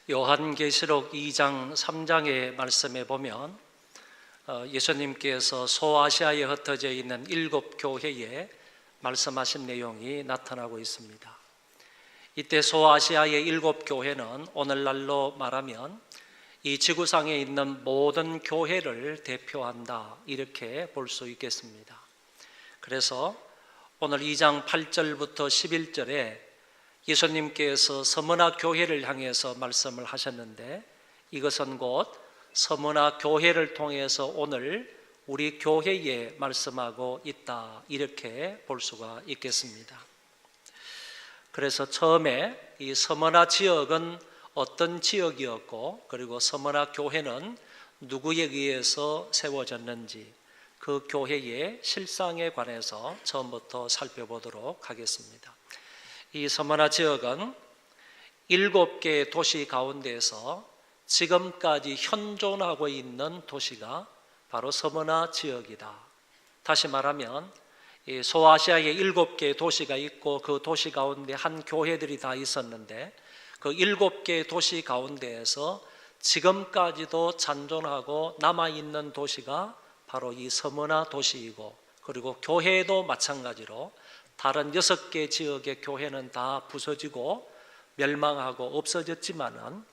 요한계시록 2장 3장의 말씀에 보면 예수님께서 소아시아에 흩어져 있는 7교회에 말씀하신 내용이 나타나고 있습니다. 이때 소아시아의 7교회는 오늘날로 말하면 이 지구상에 있는 모든 교회를 대표한다, 이렇게 볼 수 있겠습니다. 그래서 오늘 2장 8절부터 11절에 예수님께서 서머나 교회를 향해서 말씀을 하셨는데, 이것은 곧 서머나 교회를 통해서 오늘 우리 교회에 말씀하고 있다, 이렇게 볼 수가 있겠습니다. 그래서 처음에 이 서머나 지역은 어떤 지역이었고, 그리고 서머나 교회는 누구에 의해서 세워졌는지, 그 교회의 실상에 관해서 처음부터 살펴보도록 하겠습니다. 이 서머나 지역은 7개의 도시 가운데서 지금까지 현존하고 있는 도시가 바로 서머나 지역이다. 다시 말하면 이 소아시아에 7개의 도시가 있고, 그 도시 가운데 한 교회들이 다 있었는데, 그 7개의 도시 가운데에서 지금까지도 잔존하고 남아있는 도시가 바로 이 서머나 도시이고, 그리고 교회도 마찬가지로 다른 6개 지역의 교회는 다 부서지고 멸망하고 없어졌지만은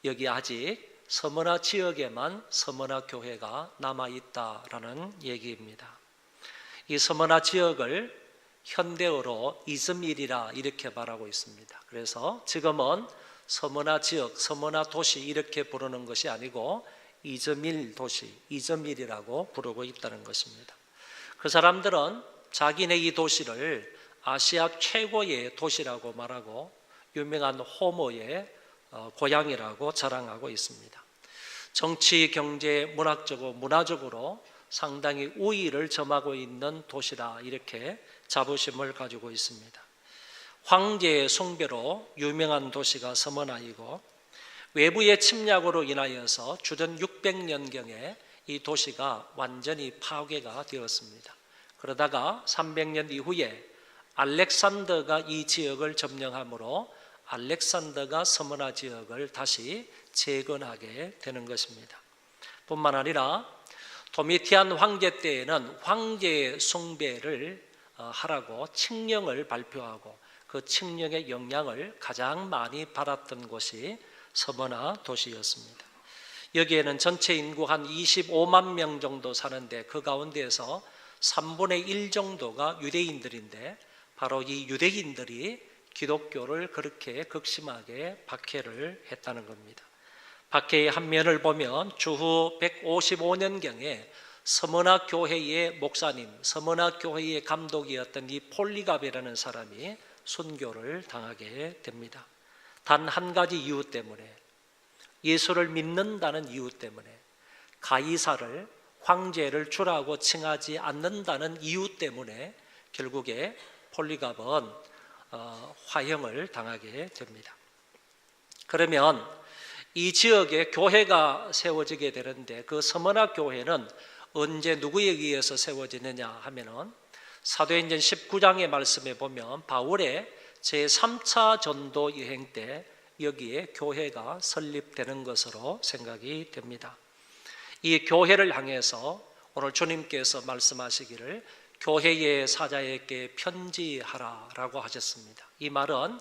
여기 아직 서머나 지역에만 서머나 교회가 남아있다라는 얘기입니다. 이 서머나 지역을 현대어로 이즈밀이라 이렇게 말하고 있습니다. 그래서 지금은 서머나 지역, 서머나 도시 이렇게 부르는 것이 아니고 이즈밀 도시, 이즈밀이라고 부르고 있다는 것입니다. 그 사람들은 자기네 이 도시를 아시아 최고의 도시라고 말하고 유명한 호모의 고향이라고 자랑하고 있습니다. 정치, 경제, 문화적으로 상당히 우위를 점하고 있는 도시라 이렇게 자부심을 가지고 있습니다. 황제의 숭배로 유명한 도시가 서머나이고, 외부의 침략으로 인하여서 주전 600년경에 이 도시가 완전히 파괴가 되었습니다. 그러다가 300년 이후에 알렉산더가 이 지역을 점령함으로 알렉산더가 서머나 지역을 다시 재건하게 되는 것입니다. 뿐만 아니라 도미티안 황제 때에는 황제의 숭배를 하라고 칙령을 발표하고, 그 칙령의 영향을 가장 많이 받았던 곳이 서머나 도시였습니다. 여기에는 전체 인구 한 25만 명 정도 사는데, 그 가운데에서 3분의 1 정도가 유대인들인데, 바로 이 유대인들이 기독교를 그렇게 극심하게 박해를 했다는 겁니다. 박해의 한 면을 보면 주후 155년경에 서머나 교회의 목사님, 서머나 교회의 감독이었던 이 폴리갑이라는 사람이 순교를 당하게 됩니다. 단 한 가지 이유 때문에, 예수를 믿는다는 이유 때문에, 가이사를 황제를 주라고 칭하지 않는다는 이유 때문에 결국에 폴리갑은 화형을 당하게 됩니다. 그러면 이 지역에 교회가 세워지게 되는데, 그 서머나 교회는 언제 누구에 의해서 세워지느냐 하면은 사도행전 19장의 말씀에 보면 바울의 제3차 전도 여행 때 여기에 교회가 설립되는 것으로 생각이 됩니다. 이 교회를 향해서 오늘 주님께서 말씀하시기를 교회의 사자에게 편지하라라고 하셨습니다. 이 말은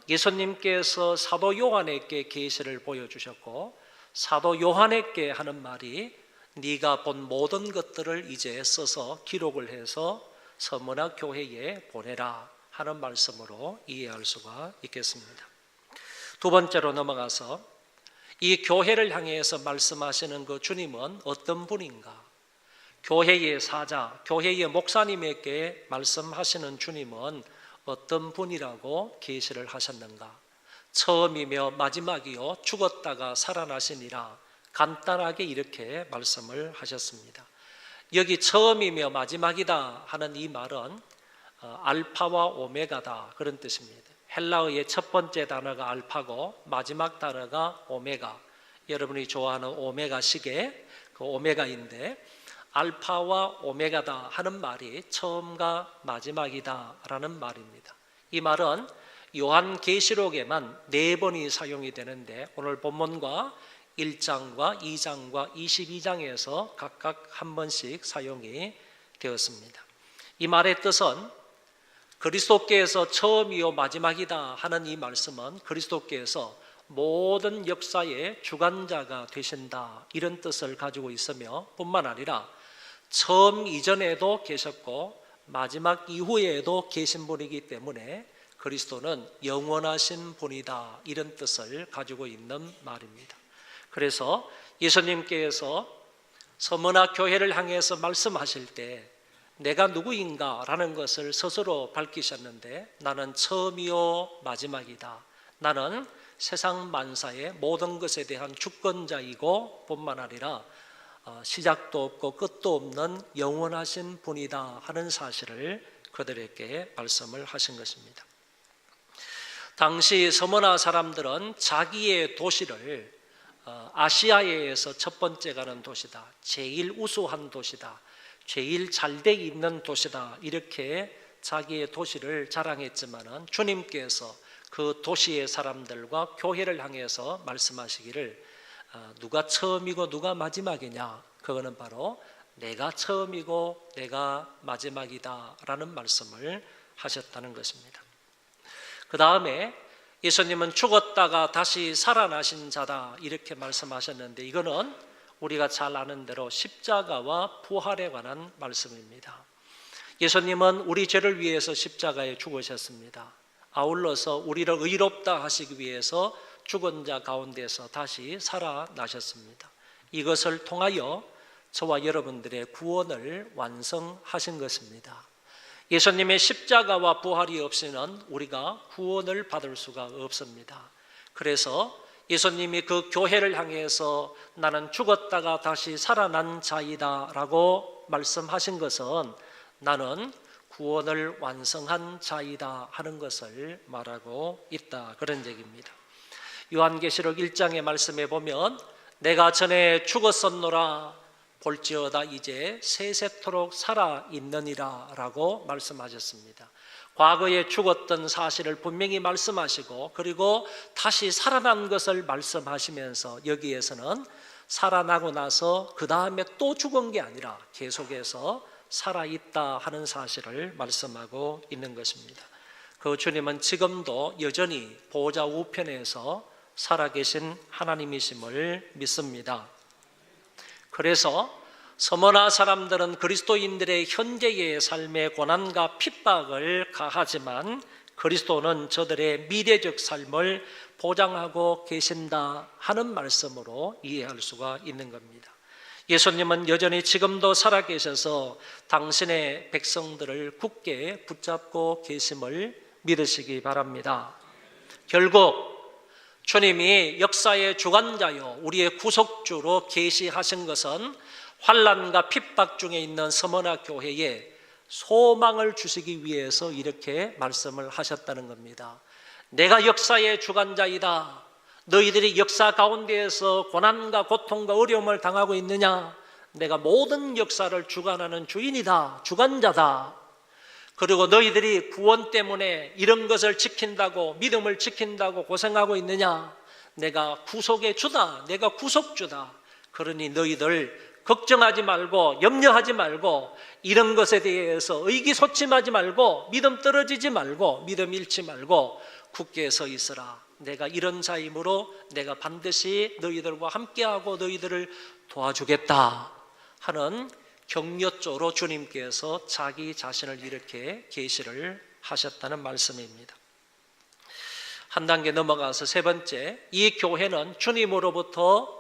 예수님께서 사도 요한에게 계시를 보여주셨고, 사도 요한에게 하는 말이 네가 본 모든 것들을 이제 써서 기록을 해서 서머나 교회에 보내라 하는 말씀으로 이해할 수가 있겠습니다. 두 번째로 넘어가서 이 교회를 향해서 말씀하시는 그 주님은 어떤 분인가? 교회의 사자, 교회의 목사님에게 말씀하시는 주님은 어떤 분이라고 계시를 하셨는가? 처음이며 마지막이요 죽었다가 살아나시니라, 간단하게 이렇게 말씀을 하셨습니다. 여기 처음이며 마지막이다 하는 이 말은 알파와 오메가다, 그런 뜻입니다. 헬라어의 첫 번째 단어가 알파고 마지막 단어가 오메가, 여러분이 좋아하는 오메가 시계, 그 오메가인데 알파와 오메가다 하는 말이 처음과 마지막이다 라는 말입니다. 이 말은 요한계시록에만 4번이 사용이 되는데 오늘 본문과 1장과 2장과 22장에서 각각 한 번씩 사용이 되었습니다. 이 말의 뜻은 그리스도께서 처음이요 마지막이다 하는 이 말씀은 그리스도께서 모든 역사의 주관자가 되신다 이런 뜻을 가지고 있으며 뿐만 아니라 처음 이전에도 계셨고 마지막 이후에도 계신 분이기 때문에 그리스도는 영원하신 분이다 이런 뜻을 가지고 있는 말입니다. 그래서 예수님께서 서머나 교회를 향해서 말씀하실 때 내가 누구인가 라는 것을 스스로 밝히셨는데 나는 처음이요 마지막이다. 나는 세상 만사의 모든 것에 대한 주권자이고 뿐만 아니라 시작도 없고 끝도 없는 영원하신 분이다 하는 사실을 그들에게 말씀을 하신 것입니다. 당시 서머나 사람들은 자기의 도시를 아시아에서 첫 번째 가는 도시다, 제일 우수한 도시다, 제일 잘 돼 있는 도시다 이렇게 자기의 도시를 자랑했지만은 주님께서 그 도시의 사람들과 교회를 향해서 말씀하시기를 누가 처음이고 누가 마지막이냐, 그거는 바로 내가 처음이고 내가 마지막이다 라는 말씀을 하셨다는 것입니다. 그 다음에 예수님은 죽었다가 다시 살아나신 자다 이렇게 말씀하셨는데 이거는 우리가 잘 아는 대로 십자가와 부활에 관한 말씀입니다. 예수님은 우리 죄를 위해서 십자가에 죽으셨습니다. 아울러서 우리를 의롭다 하시기 위해서 죽은 자 가운데서 다시 살아나셨습니다. 이것을 통하여 저와 여러분들의 구원을 완성하신 것입니다. 예수님의 십자가와 부활이 없이는 우리가 구원을 받을 수가 없습니다. 그래서 예수님이 그 교회를 향해서 나는 죽었다가 다시 살아난 자이다 라고 말씀하신 것은 나는 구원을 완성한 자이다 하는 것을 말하고 있다, 그런 얘기입니다. 요한계시록 1장의 말씀에 보면 내가 전에 죽었었노라 볼지어다 이제 세세토록 살아있느니라 라고 말씀하셨습니다. 과거에 죽었던 사실을 분명히 말씀하시고 그리고 다시 살아난 것을 말씀하시면서 여기에서는 살아나고 나서 그 다음에 또 죽은 게 아니라 계속해서 살아있다 하는 사실을 말씀하고 있는 것입니다. 그 주님은 지금도 여전히 보좌 우편에서 살아계신 하나님이심을 믿습니다. 그래서 서머나 사람들은 그리스도인들의 현재의 삶의 고난과 핍박을 가하지만 그리스도는 저들의 미래적 삶을 보장하고 계신다 하는 말씀으로 이해할 수가 있는 겁니다. 예수님은 여전히 지금도 살아계셔서 당신의 백성들을 굳게 붙잡고 계심을 믿으시기 바랍니다. 결국 주님이 역사의 주관자요 우리의 구속주로 계시하신 것은 환난과 핍박 중에 있는 서머나 교회에 소망을 주시기 위해서 이렇게 말씀을 하셨다는 겁니다. 내가 역사의 주관자이다. 너희들이 역사 가운데에서 고난과 고통과 어려움을 당하고 있느냐? 내가 모든 역사를 주관하는 주인이다, 주관자다. 그리고 너희들이 구원 때문에 이런 것을 지킨다고, 믿음을 지킨다고 고생하고 있느냐? 내가 구속의 주다, 내가 구속주다. 그러니 너희들 걱정하지 말고 염려하지 말고 이런 것에 대해서 의기소침하지 말고 믿음 떨어지지 말고 믿음 잃지 말고 굳게 서 있으라. 내가 이런 자이므로 내가 반드시 너희들과 함께하고 너희들을 도와주겠다 하는 격려조로 주님께서 자기 자신을 이렇게 계시를 하셨다는 말씀입니다. 한 단계 넘어가서 세 번째, 이 교회는 주님으로부터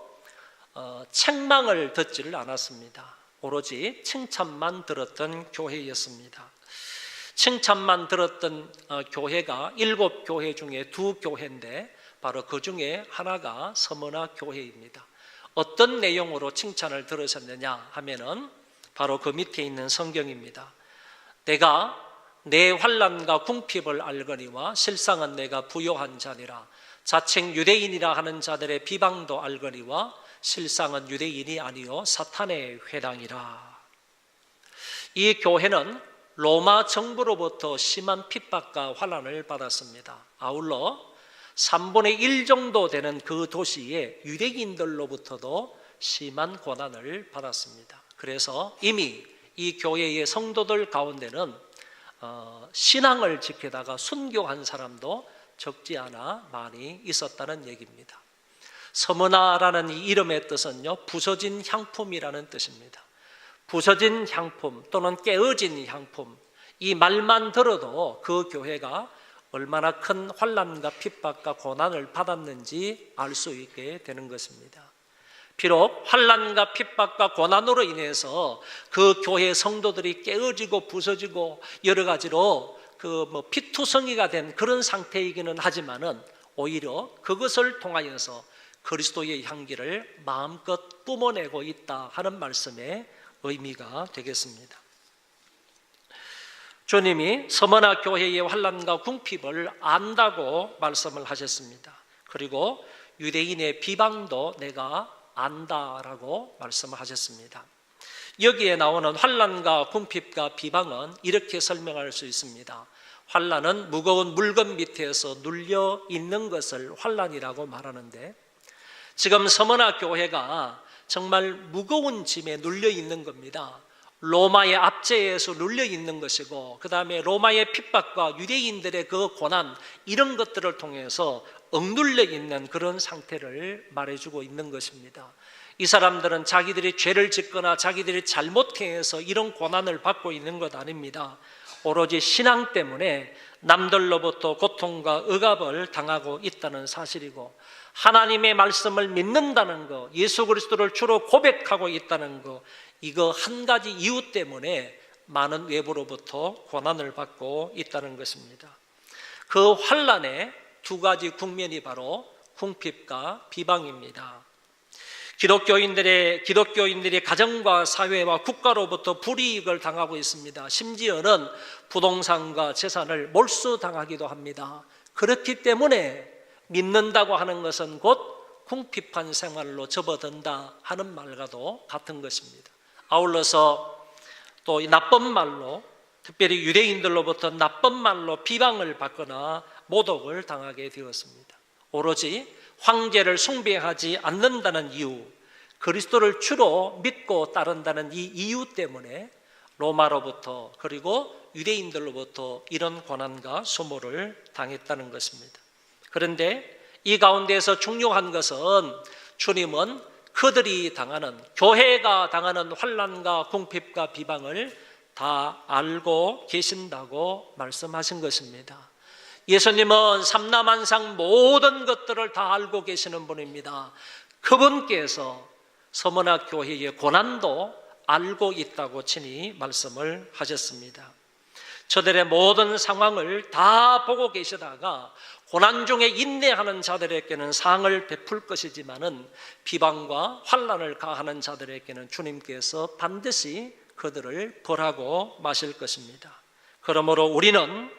책망을 듣지를 않았습니다. 오로지 칭찬만 들었던 교회였습니다. 칭찬만 들었던 교회가 7교회 중에 2교회인데 바로 그 중에 하나가 서머나 교회입니다. 어떤 내용으로 칭찬을 들으셨느냐 하면은 바로 그 밑에 있는 성경입니다. 내가 내 환난과 궁핍을 알거니와 실상은 내가 부요한 자니라. 자칭 유대인이라 하는 자들의 비방도 알거니와 실상은 유대인이 아니요 사탄의 회당이라. 이 교회는 로마 정부로부터 심한 핍박과 환난을 받았습니다. 아울러 3분의 1 정도 되는 그 도시의 유대인들로부터도 심한 고난을 받았습니다. 그래서 이미 이 교회의 성도들 가운데는 신앙을 지키다가 순교한 사람도 적지 않아 많이 있었다는 얘기입니다. 서머나라는 이 이름의 뜻은요, 부서진 향품이라는 뜻입니다. 부서진 향품 또는 깨어진 향품, 이 말만 들어도 그 교회가 얼마나 큰 환난과 핍박과 고난을 받았는지 알 수 있게 되는 것입니다. 비록 환난과 핍박과 고난으로 인해서 그 교회 성도들이 깨어지고 부서지고 여러 가지로 피투성이가 된 그런 상태이기는 하지만은 오히려 그것을 통하여서 그리스도의 향기를 마음껏 뿜어내고 있다 하는 말씀의 의미가 되겠습니다. 주님이 서머나 교회의 환난과 궁핍을 안다고 말씀을 하셨습니다. 그리고 유대인의 비방도 내가 안다라고 말씀을 하셨습니다. 여기에 나오는 환난과 궁핍과 비방은 이렇게 설명할 수 있습니다. 환난은 무거운 물건 밑에서 눌려 있는 것을 환난이라고 말하는데, 지금 서머나 교회가 정말 무거운 짐에 눌려 있는 겁니다. 로마의 압제에서 눌려 있는 것이고, 그 다음에 로마의 핍박과 유대인들의 그 고난, 이런 것들을 통해서 억눌려 있는 그런 상태를 말해주고 있는 것입니다. 이 사람들은 자기들이 죄를 짓거나 자기들이 잘못해서 이런 고난을 받고 있는 것 아닙니다. 오로지 신앙 때문에 남들로부터 고통과 억압을 당하고 있다는 사실이고, 하나님의 말씀을 믿는다는 것, 예수 그리스도를 주로 고백하고 있다는 것, 이거 한 가지 이유 때문에 많은 외부로부터 고난을 받고 있다는 것입니다. 그 환난의 두 가지 국면이 바로 궁핍과 비방입니다. 기독교인들이 가정과 사회와 국가로부터 불이익을 당하고 있습니다. 심지어는 부동산과 재산을 몰수당하기도 합니다. 그렇기 때문에 믿는다고 하는 것은 곧 궁핍한 생활로 접어든다 하는 말과도 같은 것입니다. 아울러서 또 나쁜 말로, 특별히 유대인들로부터 나쁜 말로 비방을 받거나 모독을 당하게 되었습니다. 오로지 황제를 숭배하지 않는다는 이유, 그리스도를 주로 믿고 따른다는 이 이유 때문에 로마로부터 그리고 유대인들로부터 이런 고난과 수모를 당했다는 것입니다. 그런데 이 가운데서 중요한 것은 주님은 그들이 당하는, 교회가 당하는 환난과 궁핍과 비방을 다 알고 계신다고 말씀하신 것입니다. 예수님은 삼라만상 모든 것들을 다 알고 계시는 분입니다. 그분께서 서머나 교회의 고난도 알고 있다고 친히 말씀을 하셨습니다. 저들의 모든 상황을 다 보고 계시다가 고난 중에 인내하는 자들에게는 상을 베풀 것이지만은 비방과 환난을 가하는 자들에게는 주님께서 반드시 그들을 벌하고 마실 것입니다. 그러므로 우리는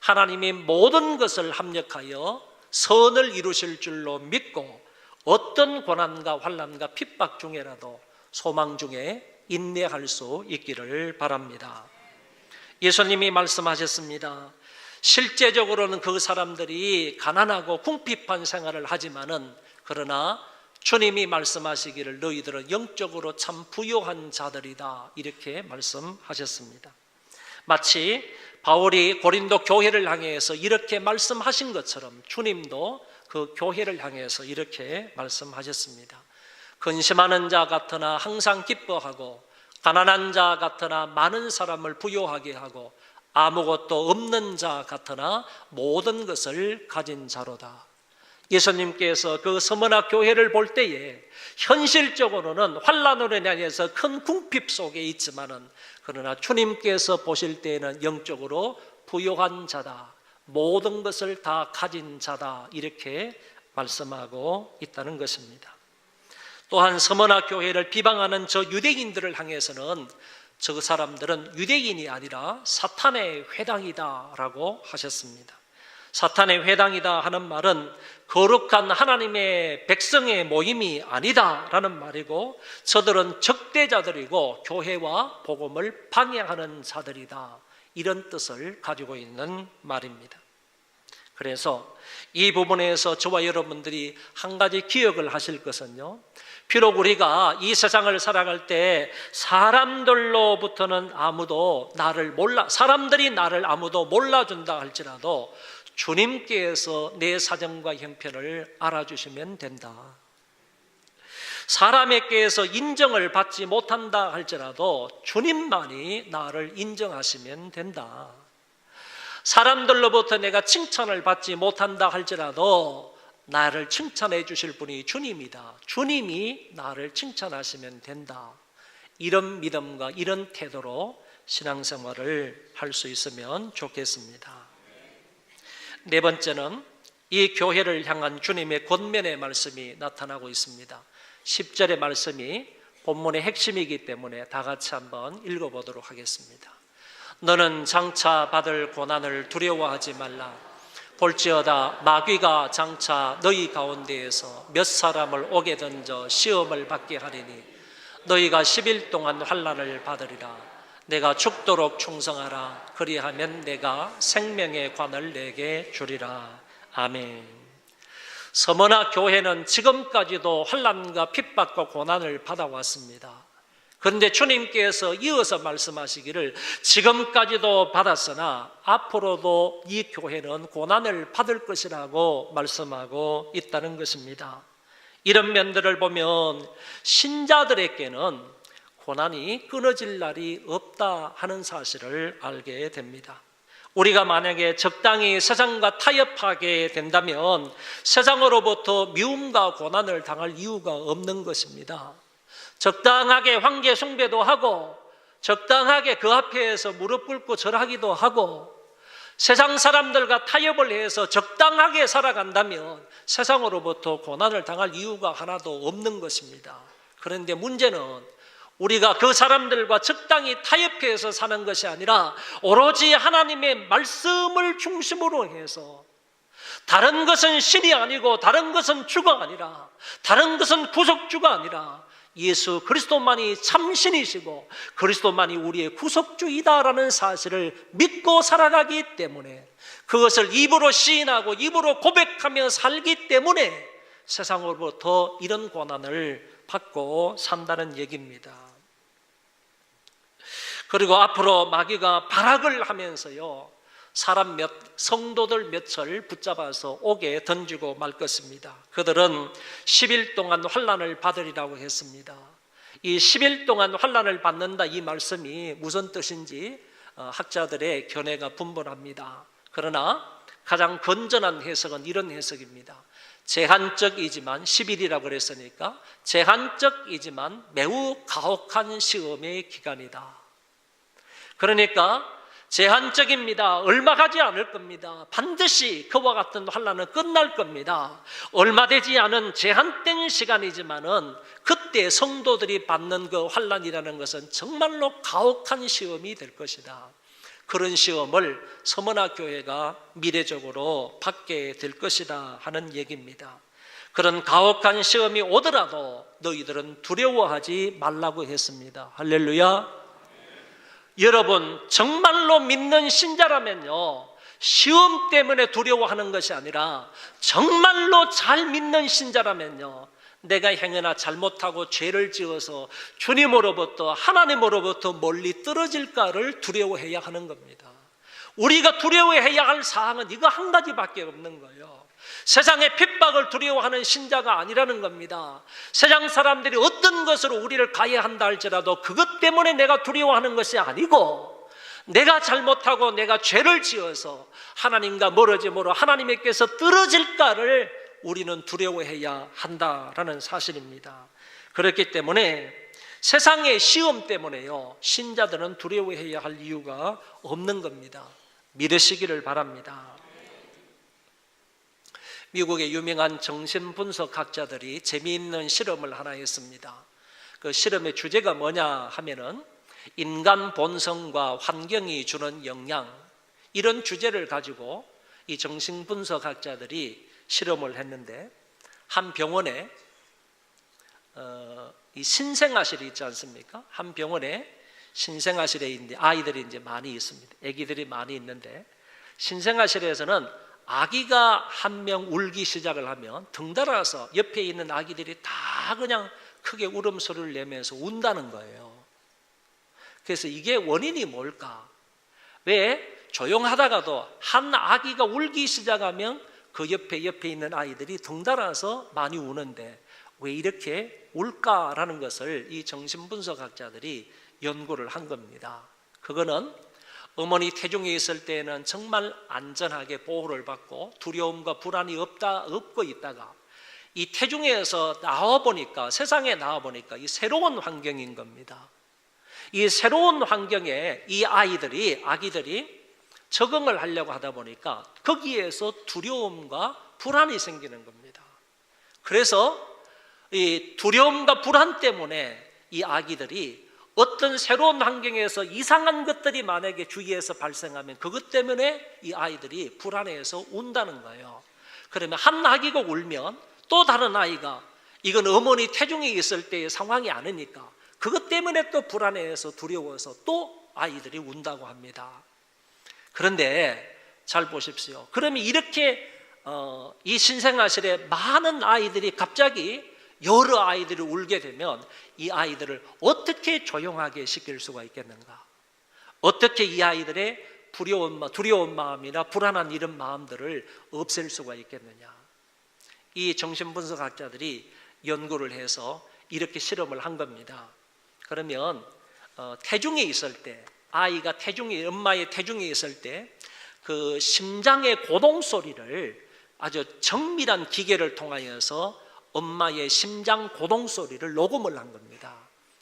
하나님이 모든 것을 합력하여 선을 이루실 줄로 믿고 어떤 고난과 환난과 핍박 중에라도 소망 중에 인내할 수 있기를 바랍니다. 예수님이 말씀하셨습니다. 실제적으로는 그 사람들이 가난하고 궁핍한 생활을 하지만은, 그러나 주님이 말씀하시기를 너희들은 영적으로 참 부유한 자들이다, 이렇게 말씀하셨습니다. 마치 바울이 고린도 교회를 향해서 이렇게 말씀하신 것처럼 주님도 그 교회를 향해서 이렇게 말씀하셨습니다. 근심하는 자 같으나 항상 기뻐하고, 가난한 자 같으나 많은 사람을 부유하게 하고, 아무것도 없는 자 같으나 모든 것을 가진 자로다. 예수님께서 그 서머나 교회를 볼 때에 현실적으로는 환난으로 인해서 큰 궁핍 속에 있지만은, 그러나 주님께서 보실 때에는 영적으로 부유한 자다, 모든 것을 다 가진 자다, 이렇게 말씀하고 있다는 것입니다. 또한 서머나 교회를 비방하는 저 유대인들을 향해서는 저 사람들은 유대인이 아니라 사탄의 회당이다라고 하셨습니다. 사탄의 회당이다 하는 말은 거룩한 하나님의 백성의 모임이 아니다라는 말이고, 저들은 적대자들이고 교회와 복음을 방해하는 자들이다, 이런 뜻을 가지고 있는 말입니다. 그래서 이 부분에서 저와 여러분들이 한 가지 기억을 하실 것은요, 비록 우리가 이 세상을 살아갈 때 사람들로부터는 사람들이 나를 아무도 몰라준다 할지라도 주님께서 내 사정과 형편을 알아주시면 된다. 사람에게서 인정을 받지 못한다 할지라도 주님만이 나를 인정하시면 된다. 사람들로부터 내가 칭찬을 받지 못한다 할지라도 나를 칭찬해 주실 분이 주님이다. 주님이 나를 칭찬하시면 된다. 이런 믿음과 이런 태도로 신앙생활을 할 수 있으면 좋겠습니다. 네 번째는 이 교회를 향한 주님의 권면의 말씀이 나타나고 있습니다. 10절의 말씀이 본문의 핵심이기 때문에 다 같이 한번 읽어보도록 하겠습니다. 너는 장차 받을 고난을 두려워하지 말라. 볼지어다 마귀가 장차 너희 가운데에서 몇 사람을 옥에 던져 시험을 받게 하리니 너희가 10일 동안 환난을 받으리라. 내가 죽도록 충성하라. 그리하면 내가 생명의 관을 내게 주리라. 아멘. 서머나 교회는 지금까지도 환난과 핍박과 고난을 받아왔습니다. 그런데 주님께서 이어서 말씀하시기를 지금까지도 받았으나 앞으로도 이 교회는 고난을 받을 것이라고 말씀하고 있다는 것입니다. 이런 면들을 보면 신자들에게는 고난이 끊어질 날이 없다 하는 사실을 알게 됩니다. 우리가 만약에 적당히 세상과 타협하게 된다면 세상으로부터 미움과 고난을 당할 이유가 없는 것입니다. 적당하게 황제 숭배도 하고 적당하게 그 앞에서 무릎 꿇고 절하기도 하고 세상 사람들과 타협을 해서 적당하게 살아간다면 세상으로부터 고난을 당할 이유가 하나도 없는 것입니다. 그런데 문제는 우리가 그 사람들과 적당히 타협해서 사는 것이 아니라 오로지 하나님의 말씀을 중심으로 해서, 다른 것은 신이 아니고 다른 것은 주가 아니라, 다른 것은 구속주가 아니라 예수 그리스도만이 참신이시고 그리스도만이 우리의 구속주이다라는 사실을 믿고 살아가기 때문에, 그것을 입으로 시인하고 입으로 고백하며 살기 때문에 세상으로부터 이런 고난을 받고 산다는 얘기입니다. 그리고 앞으로 마귀가 발악을 하면서요, 성도들 몇을 붙잡아서 옥에 던지고 말 것입니다. 그들은 10일 동안 환난을 받으리라고 했습니다. 이 10일 동안 환난을 받는다, 이 말씀이 무슨 뜻인지 학자들의 견해가 분분합니다. 그러나 가장 건전한 해석은 이런 해석입니다. 제한적이지만 10일이라고 그랬으니까 제한적이지만 매우 가혹한 시험의 기간이다. 그러니까 제한적입니다. 얼마 가지 않을 겁니다. 반드시 그와 같은 환난은 끝날 겁니다. 얼마 되지 않은 제한된 시간이지만은 그때 성도들이 받는 그 환난이라는 것은 정말로 가혹한 시험이 될 것이다. 그런 시험을 서머나 교회가 미래적으로 받게 될 것이다 하는 얘기입니다. 그런 가혹한 시험이 오더라도 너희들은 두려워하지 말라고 했습니다. 할렐루야. 여러분, 정말로 믿는 신자라면요, 시험 때문에 두려워하는 것이 아니라 정말로 잘 믿는 신자라면요, 내가 행여나 잘못하고 죄를 지어서 주님으로부터, 하나님으로부터 멀리 떨어질까를 두려워해야 하는 겁니다. 우리가 두려워해야 할 사항은 이거 한 가지밖에 없는 거예요. 세상의 핍박을 두려워하는 신자가 아니라는 겁니다. 세상 사람들이 어떤 것으로 우리를 가해한다 할지라도 그것 때문에 내가 두려워하는 것이 아니고, 내가 잘못하고 내가 죄를 지어서 하나님과 멀어짐으로 하나님께서 떨어질까를 우리는 두려워해야 한다라는 사실입니다. 그렇기 때문에 세상의 시험 때문에요, 신자들은 두려워해야 할 이유가 없는 겁니다. 믿으시기를 바랍니다. 미국의 유명한 정신분석학자들이 재미있는 실험을 하나 했습니다. 그 실험의 주제가 뭐냐 하면은 인간 본성과 환경이 주는 영향, 이런 주제를 가지고 이 정신분석학자들이 실험을 했는데, 한 병원에 이 신생아실이 있지 않습니까? 한 병원에 신생아실에 있는 아이들이 이제 많이 있습니다. 아기들이 많이 있는데, 신생아실에서는 아기가 한 명 울기 시작을 하면 덩달아서 옆에 있는 아기들이 다 그냥 크게 울음소리를 내면서 운다는 거예요. 그래서 이게 원인이 뭘까? 왜 조용하다가도 한 아기가 울기 시작하면 그 옆에 있는 아이들이 덩달아서 많이 우는데 왜 이렇게 울까라는 것을 이 정신분석학자들이 연구를 한 겁니다. 그거는 어머니 태중에 있을 때는 정말 안전하게 보호를 받고 두려움과 불안이 없고 있다가 이 태중에서 나와보니까, 세상에 나와보니까 이 새로운 환경인 겁니다. 이 새로운 환경에 이 아기들이 적응을 하려고 하다 보니까 거기에서 두려움과 불안이 생기는 겁니다. 그래서 이 두려움과 불안 때문에 이 아기들이 어떤 새로운 환경에서 이상한 것들이 만약에 주위에서 발생하면 그것 때문에 이 아이들이 불안해서 운다는 거예요. 그러면 한 아기가 울면 또 다른 아이가, 이건 어머니 태중에 있을 때의 상황이 아니니까 그것 때문에 또 불안해서 두려워서 또 아이들이 운다고 합니다. 그런데 잘 보십시오. 그러면 이렇게 이 신생아실에 많은 아이들이 갑자기 여러 아이들이 울게 되면 이 아이들을 어떻게 조용하게 시킬 수가 있겠는가? 어떻게 이 아이들의 두려운 마음이나 불안한 이런 마음들을 없앨 수가 있겠느냐? 이 정신분석학자들이 연구를 해서 이렇게 실험을 한 겁니다. 그러면 태중에 있을 때, 아이가 엄마의 태중에 있을 때 그 심장의 고동 소리를 아주 정밀한 기계를 통하여서 엄마의 심장 고동 소리를 녹음을 한 겁니다.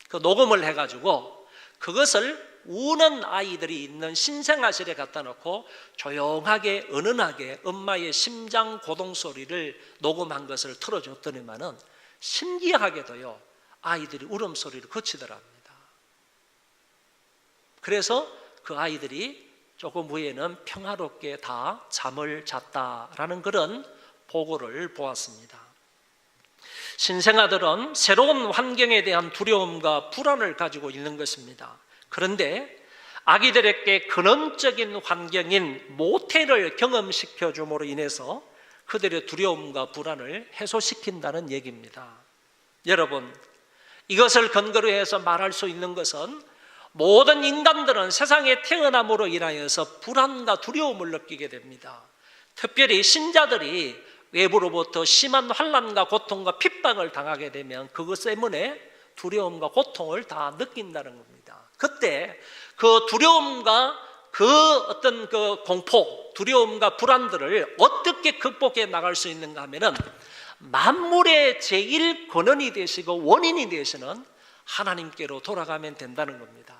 그 녹음을 해가지고 그것을 우는 아이들이 있는 신생아실에 갖다 놓고 조용하게 은은하게 엄마의 심장 고동 소리를 녹음한 것을 틀어줬더니만은 신기하게도요 아이들이 울음소리를 그치더랍니다. 그래서 그 아이들이 조금 후에는 평화롭게 다 잠을 잤다라는 그런 보고를 보았습니다. 신생아들은 새로운 환경에 대한 두려움과 불안을 가지고 있는 것입니다. 그런데 아기들에게 근원적인 환경인 모태를 경험시켜 줌으로 인해서 그들의 두려움과 불안을 해소시킨다는 얘기입니다. 여러분, 이것을 근거로 해서 말할 수 있는 것은 모든 인간들은 세상에 태어남으로 인하여서 불안과 두려움을 느끼게 됩니다. 특별히 신자들이 외부로부터 심한 환난과 고통과 핍박을 당하게 되면 그것 때문에 두려움과 고통을 다 느낀다는 겁니다. 그때 그 두려움과 그 어떤 그 공포, 두려움과 불안들을 어떻게 극복해 나갈 수 있는가 하면은 만물의 제일 근원이 되시고 원인이 되시는 하나님께로 돌아가면 된다는 겁니다.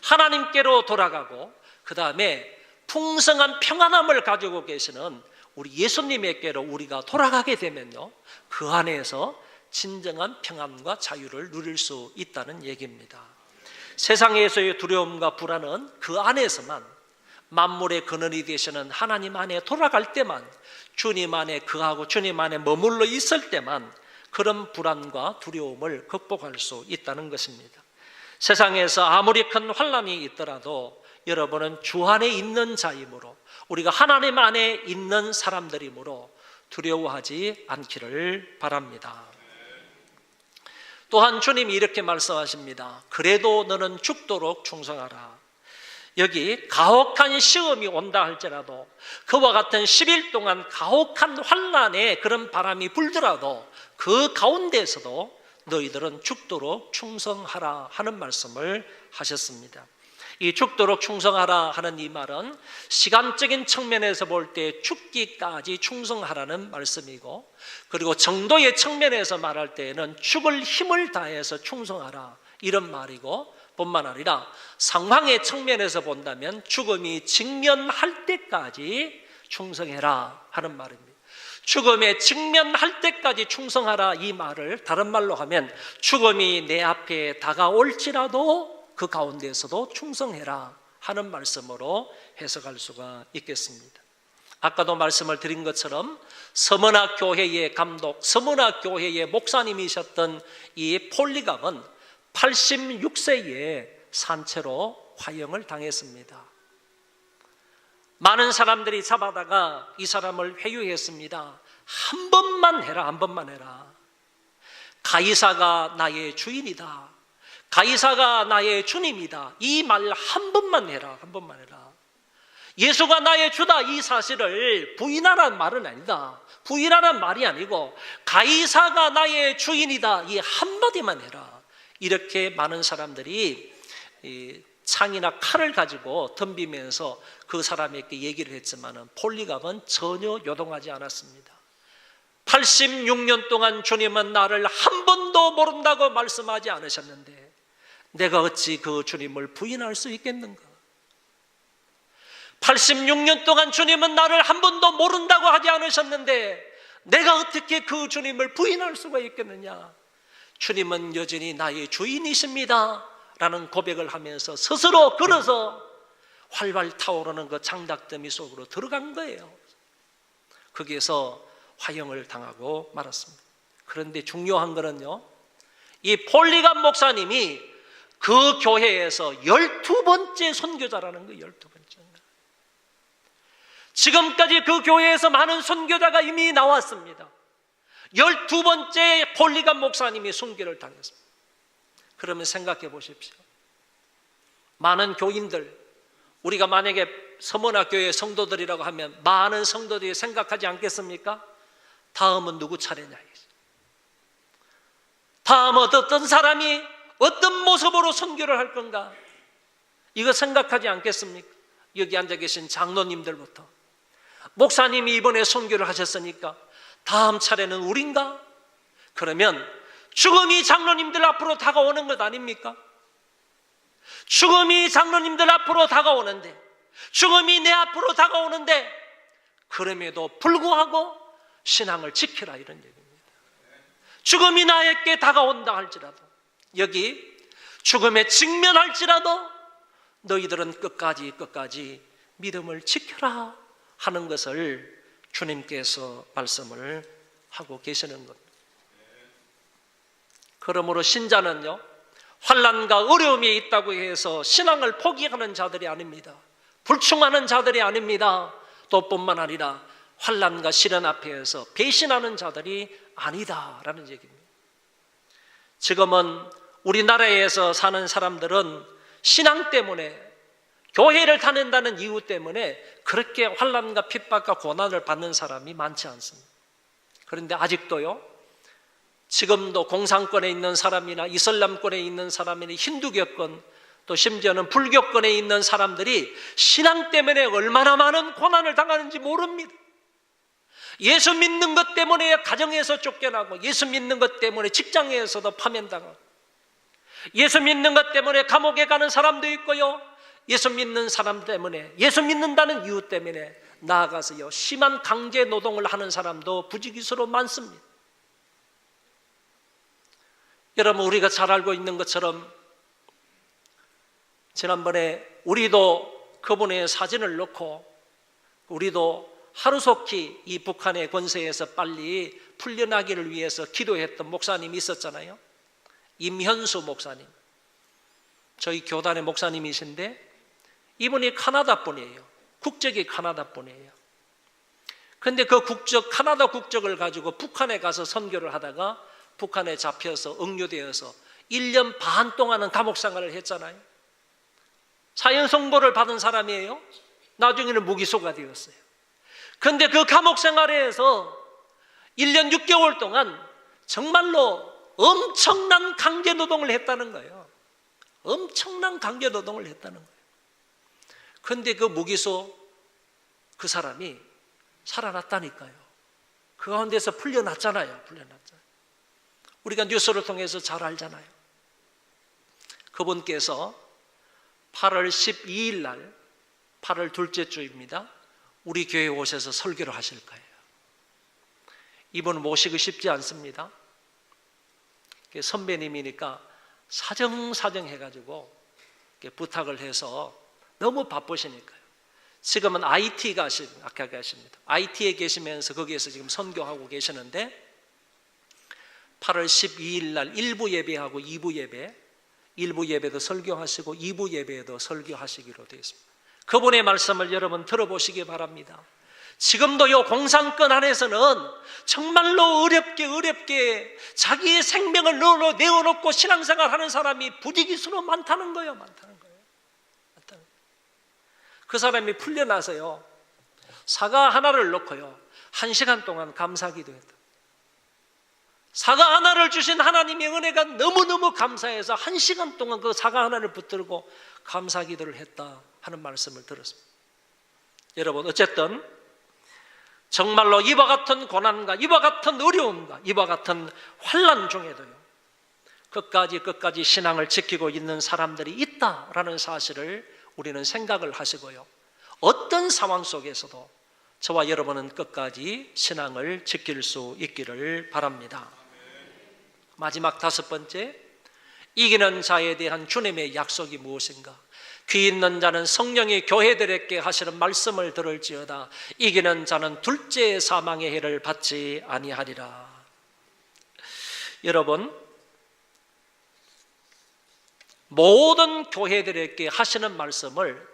하나님께로 돌아가고 그 다음에 풍성한 평안함을 가지고 계시는 우리 예수님에게로 우리가 돌아가게 되면요 그 안에서 진정한 평안과 자유를 누릴 수 있다는 얘기입니다. 세상에서의 두려움과 불안은 그 안에서만, 만물의 근원이 되시는 하나님 안에 돌아갈 때만, 주님 안에 거하고 주님 안에 머물러 있을 때만 그런 불안과 두려움을 극복할 수 있다는 것입니다. 세상에서 아무리 큰 환난이 있더라도 여러분은 주 안에 있는 자이므로, 우리가 하나님 안에 있는 사람들이므로 두려워하지 않기를 바랍니다. 또한 주님이 이렇게 말씀하십니다. 그래도 너는 죽도록 충성하라. 여기 가혹한 시험이 온다 할지라도, 그와 같은 10일 동안 가혹한 환난의 그런 바람이 불더라도 그 가운데에서도 너희들은 죽도록 충성하라 하는 말씀을 하셨습니다. 이 죽도록 충성하라 하는 이 말은 시간적인 측면에서 볼 때 죽기까지 충성하라는 말씀이고, 그리고 정도의 측면에서 말할 때에는 죽을 힘을 다해서 충성하라 이런 말이고, 뿐만 아니라 상황의 측면에서 본다면 죽음이 직면할 때까지 충성해라 하는 말입니다. 죽음에 직면할 때까지 충성하라 이 말을 다른 말로 하면 죽음이 내 앞에 다가올지라도 그 가운데에서도 충성해라 하는 말씀으로 해석할 수가 있겠습니다. 아까도 말씀을 드린 것처럼 서머나 교회의 감독, 서머나 교회의 목사님이셨던 이 폴리갑은 86세에 산채로 화형을 당했습니다. 많은 사람들이 잡아다가 이 사람을 회유했습니다. 한 번만 해라, 한 번만 해라. 가이사가 나의 주인이다. 가이사가 나의 주님이다. 이 말 한 번만 해라, 한 번만 해라. 예수가 나의 주다 이 사실을 부인하라는 말은 아니다. 부인하라는 말이 아니고 가이사가 나의 주인이다 이 한마디만 해라. 이렇게 많은 사람들이 창이나 칼을 가지고 덤비면서 그 사람에게 얘기를 했지만 폴리갑은 전혀 요동하지 않았습니다. 86년 동안 주님은 나를 한 번도 모른다고 말씀하지 않으셨는데 내가 어찌 그 주님을 부인할 수 있겠는가? 86년 동안 주님은 나를 한 번도 모른다고 하지 않으셨는데 내가 어떻게 그 주님을 부인할 수가 있겠느냐? 주님은 여전히 나의 주인이십니다 라는 고백을 하면서 스스로 걸어서 활활 타오르는 그 장닭더미 속으로 들어간 거예요. 거기에서 화형을 당하고 말았습니다. 그런데 중요한 거는요, 이 폴리갑 목사님이 그 교회에서 12번째 선교자라는 거예요. 12번째. 지금까지 그 교회에서 많은 선교자가 이미 나왔습니다. 12번째 폴리갑 목사님이 순교를 당했습니다. 그러면 생각해 보십시오. 많은 교인들, 우리가 만약에 서머나 교회 성도들이라고 하면 많은 성도들이 생각하지 않겠습니까? 다음은 누구 차례냐? 다음 어떤 사람이 어떤 모습으로 선교를 할 건가? 이거 생각하지 않겠습니까? 여기 앉아 계신 장로님들부터 목사님이 이번에 선교를 하셨으니까 다음 차례는 우린가? 그러면 죽음이 장로님들 앞으로 다가오는 것 아닙니까? 죽음이 장로님들 앞으로 다가오는데, 죽음이 내 앞으로 다가오는데 그럼에도 불구하고 신앙을 지키라 이런 얘기입니다. 죽음이 나에게 다가온다 할지라도, 여기 죽음에 직면할지라도 너희들은 끝까지 믿음을 지켜라 하는 것을 주님께서 말씀을 하고 계시는 겁니다. 그러므로 신자는요, 환난과 어려움이 있다고 해서 신앙을 포기하는 자들이 아닙니다. 불충하는 자들이 아닙니다. 또 뿐만 아니라 환난과 시련 앞에서 배신하는 자들이 아니다라는 얘기입니다. 지금은 우리나라에서 사는 사람들은 신앙 때문에, 교회를 다닌다는 이유 때문에 그렇게 환난과 핍박과 고난을 받는 사람이 많지 않습니다. 그런데 아직도요, 지금도 공산권에 있는 사람이나 이슬람권에 있는 사람이나 힌두교권, 또 심지어는 불교권에 있는 사람들이 신앙 때문에 얼마나 많은 고난을 당하는지 모릅니다. 예수 믿는 것 때문에 가정에서 쫓겨나고, 예수 믿는 것 때문에 직장에서도 파면당하고, 예수 믿는 것 때문에 감옥에 가는 사람도 있고요, 예수 믿는 사람 때문에, 예수 믿는다는 이유 때문에 나아가서요 심한 강제 노동을 하는 사람도 부지기수로 많습니다. 여러분, 우리가 잘 알고 있는 것처럼 지난번에 우리도 그분의 사진을 넣고 우리도 하루속히 이 북한의 권세에서 빨리 풀려나기를 위해서 기도했던 목사님이 있었잖아요. 임현수 목사님, 저희 교단의 목사님이신데 이분이 카나다 분이에요. 국적이 카나다 분이에요. 그런데 그 국적, 카나다 국적을 가지고 북한에 가서 선교를 하다가 북한에 잡혀서 억류되어서 1년 반 동안은 감옥 생활을 했잖아요. 사형 선고를 받은 사람이에요. 나중에는 무기소가 되었어요. 그런데 그 감옥 생활에서 1년 6개월 동안 정말로 엄청난 강제 노동을 했다는 거예요. 엄청난 강제 노동을 했다는 거예요. 그런데 그 무기소 그 사람이 살아났다니까요. 그 가운데서 풀려났잖아요. 우리가 뉴스를 통해서 잘 알잖아요. 그분께서 8월 12일 날, 8월 둘째 주입니다, 우리 교회에 오셔서 설교를 하실 거예요. 이분 모시기 쉽지 않습니다. 선배님이니까 사정사정 해가지고 부탁을 해서 너무 바쁘시니까요. 지금은 IT가 계십니다. IT에 계시면서 거기에서 지금 선교하고 계시는데 8월 12일 날 1부 예배하고 2부 예배, 1부 예배도 설교하시고 2부 예배에도 설교하시기로 되어 있습니다. 그분의 말씀을 여러분 들어보시기 바랍니다. 지금도 이 공산권 안에서는 정말로 어렵게 자기의 생명을 내어놓고 신앙생활하는 사람이 부지기수로 많다는 거예요. 그 사람이 풀려나서요, 사과 하나를 놓고요 1시간 동안 감사기도 했다. 사과 하나를 주신 하나님의 은혜가 너무너무 감사해서 1시간 동안 그 사과 하나를 붙들고 감사기도를 했다 하는 말씀을 들었습니다. 여러분, 어쨌든 정말로 이와 같은 고난과 이와 같은 어려움과 이와 같은 환난 중에도요 끝까지 신앙을 지키고 있는 사람들이 있다라는 사실을 우리는 생각을 하시고요, 어떤 상황 속에서도 저와 여러분은 끝까지 신앙을 지킬 수 있기를 바랍니다. 마지막 5번째, 이기는 자에 대한 주님의 약속이 무엇인가? 귀 있는 자는 성령이 교회들에게 하시는 말씀을 들을지어다. 이기는 자는 둘째 사망의 해를 받지 아니하리라. 여러분, 모든 교회들에게 하시는 말씀을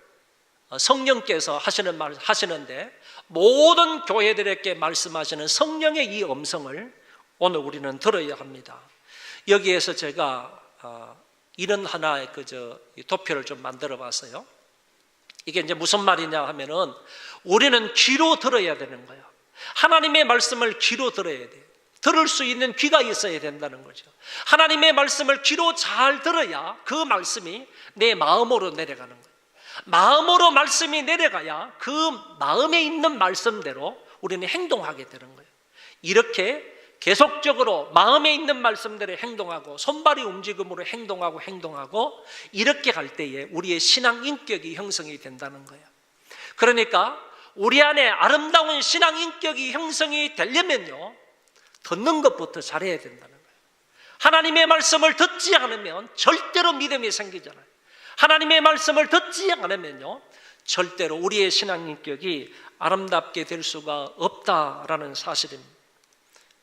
성령께서 하시는데, 모든 교회들에게 말씀하시는 성령의 이 음성을 오늘 우리는 들어야 합니다. 여기에서 제가 이런 하나의 도표를 좀 만들어 봤어요. 이게 이제 무슨 말이냐 하면은, 우리는 귀로 들어야 되는 거예요. 하나님의 말씀을 귀로 들어야 돼요. 들을 수 있는 귀가 있어야 된다는 거죠. 하나님의 말씀을 귀로 잘 들어야 그 말씀이 내 마음으로 내려가는 거예요. 마음으로 말씀이 내려가야 그 마음에 있는 말씀대로 우리는 행동하게 되는 거예요. 이렇게 계속적으로 마음에 있는 말씀대로 행동하고 손발이 움직임으로 행동하고 이렇게 갈 때에 우리의 신앙 인격이 형성이 된다는 거예요. 그러니까 우리 안에 아름다운 신앙 인격이 형성이 되려면요, 듣는 것부터 잘해야 된다는 거예요. 하나님의 말씀을 듣지 않으면 절대로 믿음이 생기잖아요. 하나님의 말씀을 듣지 않으면요, 절대로 우리의 신앙 인격이 아름답게 될 수가 없다라는 사실입니다.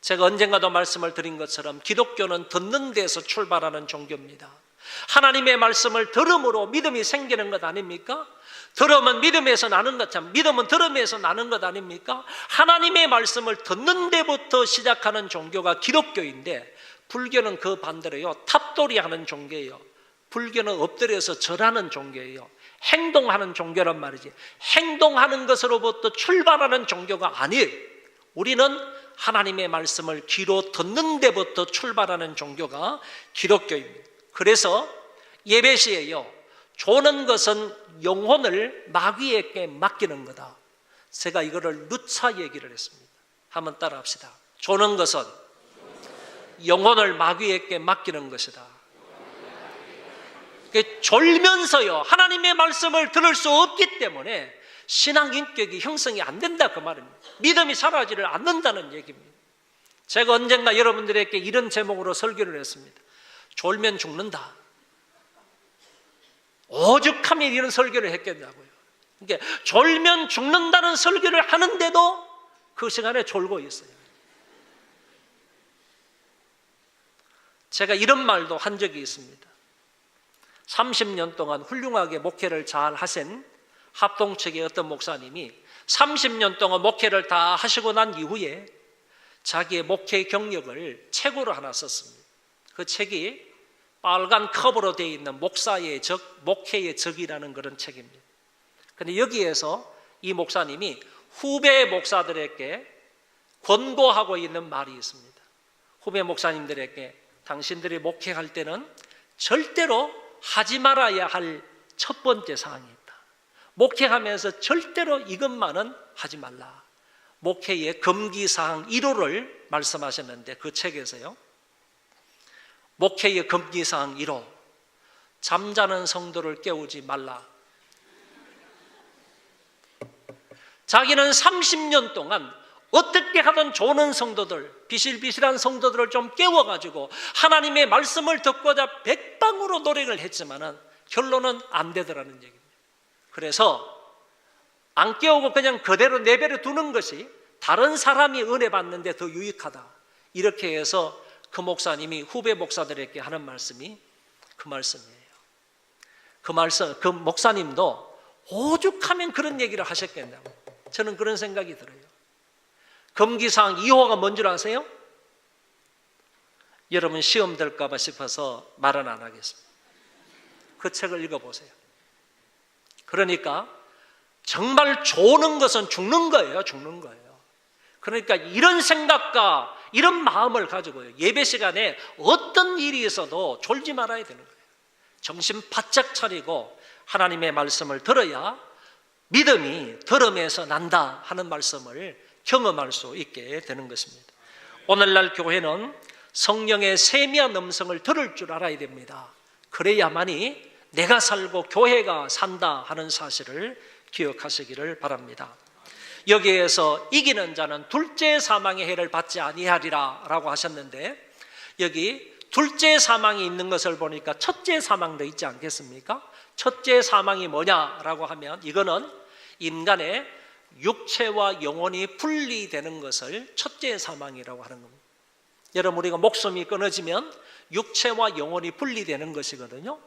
제가 언젠가도 말씀을 드린 것처럼 기독교는 듣는 데서 출발하는 종교입니다. 하나님의 말씀을 들음으로 믿음이 생기는 것 아닙니까? 들으면 믿음에서 나는 것처럼 믿음은 들음에서 나는 것 아닙니까? 하나님의 말씀을 듣는 데부터 시작하는 종교가 기독교인데, 불교는 그 반대로요, 탑돌이 하는 종교예요. 불교는 엎드려서 절하는 종교예요. 행동하는 종교란 말이지, 행동하는 것으로부터 출발하는 종교가 아니에요. 우리는 하나님의 말씀을 귀로 듣는 데부터 출발하는 종교가 기독교입니다. 그래서 예배 시에요, 조는 것은 영혼을 마귀에게 맡기는 거다. 제가 이거를 누차 얘기를 했습니다. 한번 따라 합시다. 조는 것은 영혼을 마귀에게 맡기는 것이다. 졸면서요, 하나님의 말씀을 들을 수 없기 때문에 신앙 인격이 형성이 안 된다, 그 말입니다. 믿음이 자라지를 않는다는 얘기입니다. 제가 언젠가 여러분들에게 이런 제목으로 설교를 했습니다. 졸면 죽는다. 오죽하면 이런 설교를 했겠냐고요. 그러니까 졸면 죽는다는 설교를 하는데도 그 시간에 졸고 있어요. 제가 이런 말도 한 적이 있습니다. 30년 동안 훌륭하게 목회를 잘 하신 합동측의 어떤 목사님이 30년 동안 목회를 다 하시고 난 이후에 자기의 목회 경력을 책으로 하나 썼습니다. 그 책이 빨간 커버로 되어 있는 목사의 적, 목회의 적이라는 그런 책입니다. 그런데 여기에서 이 목사님이 후배 목사들에게 권고하고 있는 말이 있습니다. 후배 목사님들에게, 당신들이 목회할 때는 절대로 하지 말아야 할 첫 번째 사항이 있다. 목회하면서 절대로 이것만은 하지 말라. 목회의 금기사항 1호를 말씀하셨는데, 그 책에서요, 목회의 금기사항 1호, 잠자는 성도를 깨우지 말라. 자기는 30년 동안 어떻게 하든 조는 성도들, 비실비실한 성도들을 좀 깨워가지고 하나님의 말씀을 듣고자 백방으로 노력을 했지만은 결론은 안 되더라는 얘기입니다. 그래서 안 깨우고 그냥 그대로 내버려 두는 것이 다른 사람이 은혜 받는데 더 유익하다. 이렇게 해서 그 목사님이 후배 목사들에게 하는 말씀이 그 말씀이에요. 그 목사님도 오죽하면 그런 얘기를 하셨겠냐고 저는 그런 생각이 들어요. 금기사항 2호가 뭔 줄 아세요? 여러분 시험 될까 봐 싶어서 말은 안 하겠습니다. 그 책을 읽어보세요. 그러니까 정말 조는 것은 죽는 거예요. 죽는 거예요. 그러니까 이런 생각과 이런 마음을 가지고요, 예배 시간에 어떤 일이 있어도 졸지 말아야 되는 거예요. 정신 바짝 차리고 하나님의 말씀을 들어야 믿음이 들음에서 난다 하는 말씀을 경험할 수 있게 되는 것입니다. 오늘날 교회는 성령의 세미한 음성을 들을 줄 알아야 됩니다. 그래야만이 내가 살고 교회가 산다 하는 사실을 기억하시기를 바랍니다. 여기에서 이기는 자는 둘째 사망의 해를 받지 아니하리라 라고 하셨는데, 여기 둘째 사망이 있는 것을 보니까 첫째 사망도 있지 않겠습니까? 첫째 사망이 뭐냐라고 하면 이거는 인간의 육체와 영혼이 분리되는 것을 첫째 사망이라고 하는 겁니다. 여러분, 우리가 목숨이 끊어지면 육체와 영혼이 분리되는 것이거든요.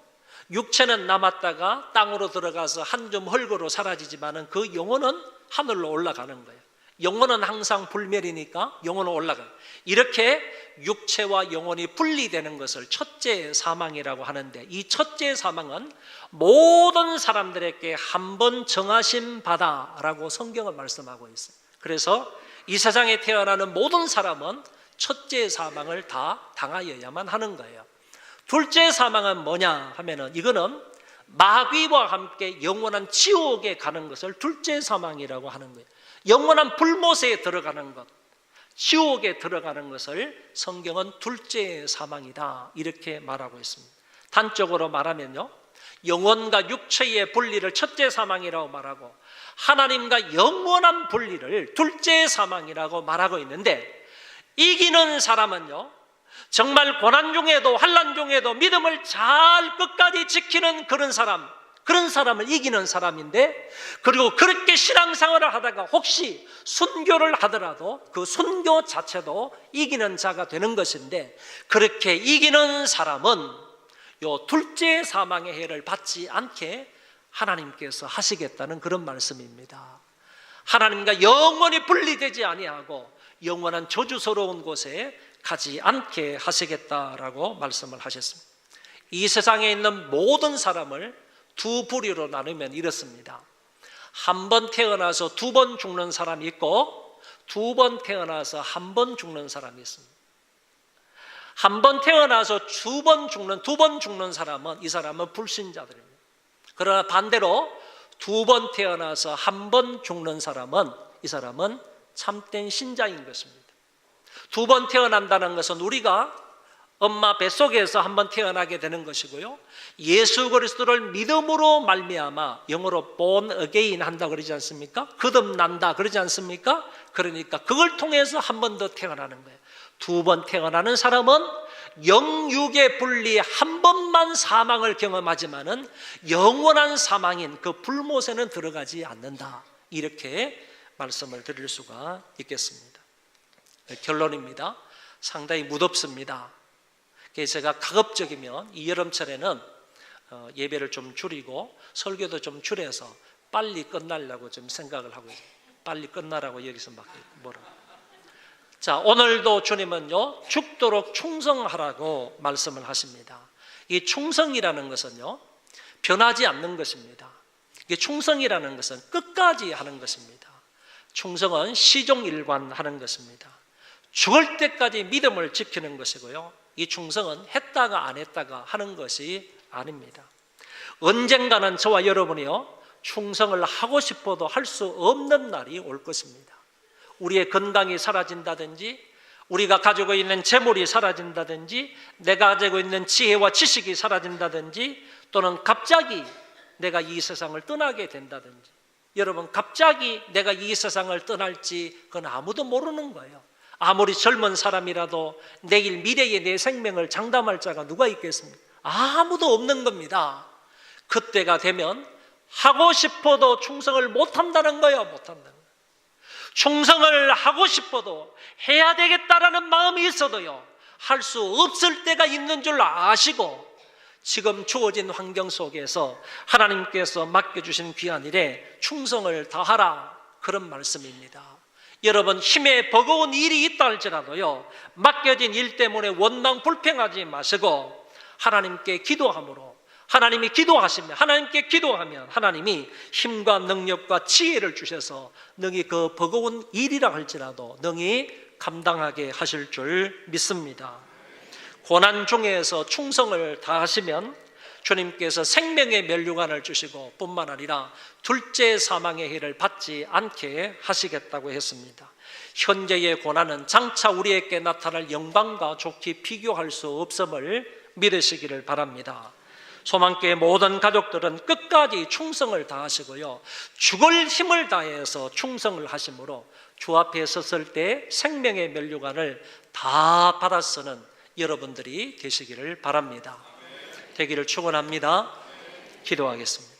육체는 남았다가 땅으로 들어가서 한 줌 흙으로 사라지지만은 그 영혼은 하늘로 올라가는 거예요. 영혼은 항상 불멸이니까 영혼은 올라가요. 이렇게 육체와 영혼이 분리되는 것을 첫째 사망이라고 하는데, 이 첫째 사망은 모든 사람들에게 한 번 정하신 바다라고 성경은 말씀하고 있어요. 그래서 이 세상에 태어나는 모든 사람은 첫째 사망을 다 당하여야만 하는 거예요. 둘째 사망은 뭐냐 하면은 이거는 마귀와 함께 영원한 지옥에 가는 것을 둘째 사망이라고 하는 거예요. 영원한 불못에 들어가는 것, 지옥에 들어가는 것을 성경은 둘째 사망이다 이렇게 말하고 있습니다. 단적으로 말하면요, 영혼과 육체의 분리를 첫째 사망이라고 말하고 하나님과 영원한 분리를 둘째 사망이라고 말하고 있는데, 이기는 사람은요, 정말 고난 중에도 환난 중에도 믿음을 잘 끝까지 지키는 그런 사람을 이기는 사람인데, 그리고 그렇게 신앙생활을 하다가 혹시 순교를 하더라도 그 순교 자체도 이기는 자가 되는 것인데, 그렇게 이기는 사람은 요 둘째 사망의 해를 받지 않게 하나님께서 하시겠다는 그런 말씀입니다. 하나님과 영원히 분리되지 아니하고 영원한 저주스러운 곳에 가지 않게 하시겠다라고 말씀을 하셨습니다. 이 세상에 있는 모든 사람을 두 부류로 나누면 이렇습니다. 한 번 태어나서 두 번 죽는 사람이 있고, 두 번 태어나서 한 번 죽는 사람이 있습니다. 한 번 태어나서 두 번 죽는 사람은, 이 사람은 불신자들입니다. 그러나 반대로 두 번 태어나서 한 번 죽는 사람은, 이 사람은 참된 신자인 것입니다. 두 번 태어난다는 것은 우리가 엄마 뱃속에서 한 번 태어나게 되는 것이고요, 예수 그리스도를 믿음으로 말미암아 영어로 born again 한다 그러지 않습니까? 거듭난다 그러지 않습니까? 그러니까 그걸 통해서 한 번 더 태어나는 거예요. 두 번 태어나는 사람은 영육의 분리 한 번만 사망을 경험하지만은 영원한 사망인 그 불못에는 들어가지 않는다, 이렇게 말씀을 드릴 수가 있겠습니다. 결론입니다. 상당히 무덥습니다. 그래서 제가 가급적이면 이 여름철에는 예배를 좀 줄이고 설교도 좀 줄여서 빨리 끝나려고 좀 생각을 하고 있어요. 빨리 끝나라고 여기서 막 뭐라. 자, 오늘도 주님은요, 죽도록 충성하라고 말씀을 하십니다. 이 충성이라는 것은요, 변하지 않는 것입니다. 이게 충성이라는 것은 끝까지 하는 것입니다. 충성은 시종일관하는 것입니다. 죽을 때까지 믿음을 지키는 것이고요, 이 충성은 했다가 안 했다가 하는 것이 아닙니다. 언젠가는 저와 여러분이요, 충성을 하고 싶어도 할 수 없는 날이 올 것입니다. 우리의 건강이 사라진다든지, 우리가 가지고 있는 재물이 사라진다든지, 내가 가지고 있는 지혜와 지식이 사라진다든지, 또는 갑자기 내가 이 세상을 떠나게 된다든지. 여러분, 갑자기 내가 이 세상을 떠날지 그건 아무도 모르는 거예요. 아무리 젊은 사람이라도 내일 미래의 내 생명을 장담할 자가 누가 있겠습니까? 아무도 없는 겁니다. 그때가 되면 하고 싶어도 충성을 못한다는 거예요. 못한다는 거예요. 충성을 하고 싶어도 해야 되겠다라는 마음이 있어도요, 할 수 없을 때가 있는 줄 아시고 지금 주어진 환경 속에서 하나님께서 맡겨주신 귀한 일에 충성을 다하라, 그런 말씀입니다. 여러분, 힘에 버거운 일이 있다 할지라도요, 맡겨진 일 때문에 원망 불평하지 마시고 하나님께 기도함으로, 하나님이 기도하시면, 하나님께 기도하면 하나님이 힘과 능력과 지혜를 주셔서 능히 그 버거운 일이라 할지라도 능히 감당하게 하실 줄 믿습니다. 고난 중에서 충성을 다하시면 주님께서 생명의 면류관을 주시고 뿐만 아니라 둘째 사망의 해를 받지 않게 하시겠다고 했습니다. 현재의 고난은 장차 우리에게 나타날 영광과 좋게 비교할 수 없음을 믿으시기를 바랍니다. 소망교회 모든 가족들은 끝까지 충성을 다하시고요, 죽을 힘을 다해서 충성을 하심으로 주 앞에 섰을 때 생명의 면류관을 다 받아 쓰는 여러분들이 되시기를 바랍니다. 되기를 축원합니다. 기도하겠습니다.